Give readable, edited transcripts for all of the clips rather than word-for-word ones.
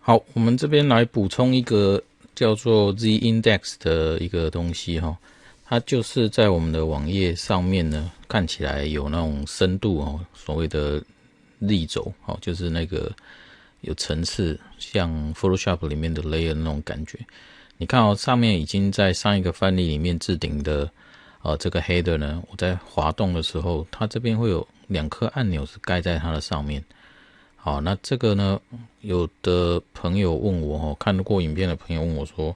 好，我们这边来补充一个叫做 Z-index 的一个东西哈，它就是在我们的网页上面呢，看起来有那种深度哦，所谓的Z轴哦，就是那个有层次，像 Photoshop 里面的 layer 那种感觉。你看哦，上面已经在上一个范例里面置顶的这个 header 呢，我在滑动的时候，它这边会有2颗按钮是盖在它的上面。好，那这个呢，有的朋友问我看过影片的朋友问我说，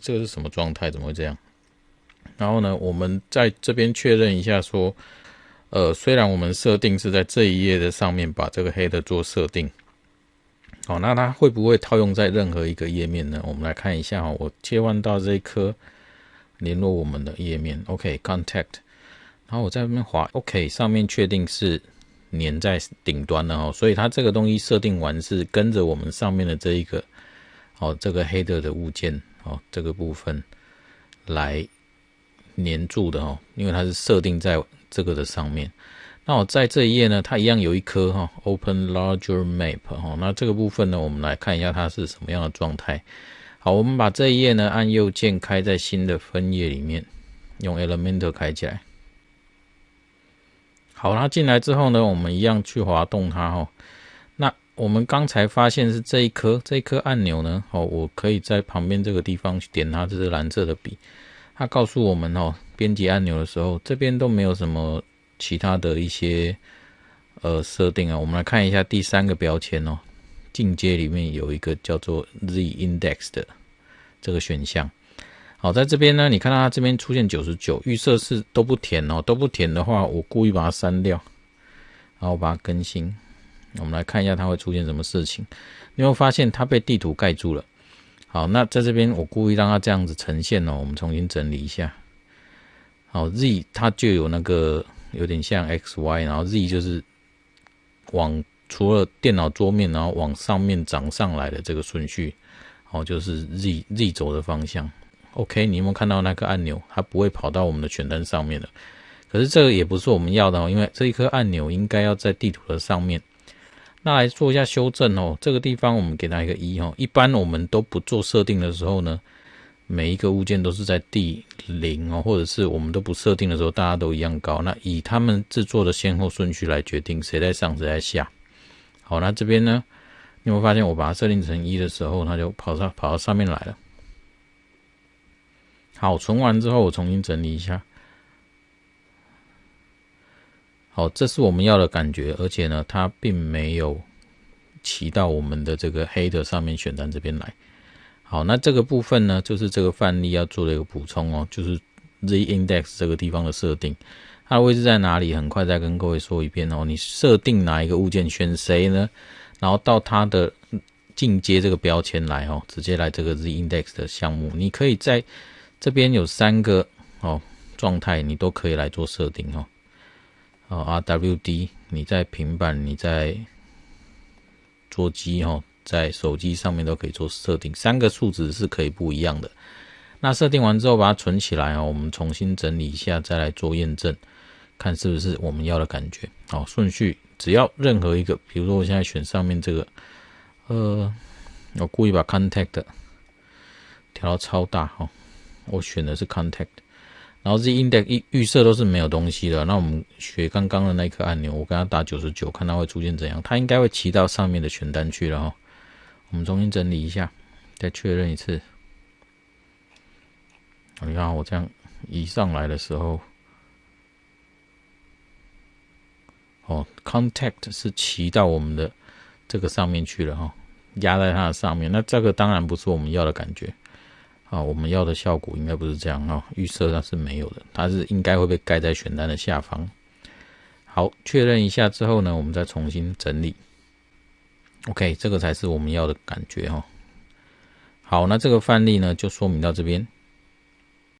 这个是什么状态？怎么会这样？然后呢，我们在这边确认一下说，虽然我们设定是在这一页的上面把这个 header 做设定，好，那它会不会套用在任何一个页面呢？我们来看一下我切换到这一颗联络我们的页面 ，OK contact， 然后我在这边滑 OK， 上面确定是粘在顶端的所以它这个东西设定完是跟着我们上面的这一个这个 header 的物件这个部分来粘住的因为它是设定在这个的上面。那我在这一页呢，它一样有一颗Open Larger Map 那这个部分呢，我们来看一下它是什么样的状态。好，我们把这一页呢按右键开在新的分页里面，用 Elementor 开起来。好，它进来之后呢，我们一样去滑动它那我们刚才发现是这一颗按钮呢我可以在旁边这个地方去点它，这是蓝色的笔。它告诉我们编辑按钮的时候，这边都没有什么其他的一些设定我们来看一下第3个标签进阶里面有一个叫做 Z-index 的这个选项。好，在这边呢，你看到它这边出现99，预设是都不填都不填的话，我故意把它删掉，然后把它更新。我们来看一下它会出现什么事情。你会发现它被地图盖住了。好，那在这边我故意让它这样子呈现我们重新整理一下。好 ，Z 它就有那个有点像 XY， 然后 Z 就是除了电脑桌面，然后往上面涨上来的这个顺序，就是 Z 轴的方向。OK， 你有没有看到那个按钮？它不会跑到我们的选单上面了。可是这个也不是我们要的因为这一颗按钮应该要在地图的上面。那来做一下修正这个地方我们给它一个1一般我们都不做设定的时候呢，每一个物件都是在第0或者是我们都不设定的时候，大家都一样高。那以他们制作的先后顺序来决定谁在上谁在下。好，那这边呢，你会发现我把它设定成1的时候，它就跑到上面来了。好，存完之后我重新整理一下。好，这是我们要的感觉，而且呢，它并没有骑到我们的这个 header 上面选单这边来。好，那这个部分呢，就是这个范例要做的一个补充就是 Z-index 这个地方的设定，它的位置在哪里？很快再跟各位说一遍你设定哪一个物件，选谁呢？然后到它的进阶这个标签来直接来这个 Z-index 的项目，你可以在这边有3个状态，你都可以来做设定RWD， 你在平板，你在桌机在手机上面都可以做设定，3个数值是可以不一样的。那设定完之后把它存起来我们重新整理一下，再来做验证，看是不是我们要的感觉。好，顺序只要任何一个，比如说我现在选上面这个，我故意把 contact 调到超大我选的是 contact， 然后 Z-index 预设都是没有东西的。那我们学刚刚的那颗按钮，我跟它打99，看它会出现怎样。它应该会骑到上面的选单去了我们重新整理一下，再确认一次。你看我这样移上来的时候contact 是骑到我们的这个上面去了压在它的上面。那这个当然不是我们要的感觉我们要的效果应该不是这样预设它是没有的，它是应该会被盖在选单的下方。好，确认一下之后呢，我们再重新整理。OK， 这个才是我们要的感觉好，那这个范例呢就说明到这边。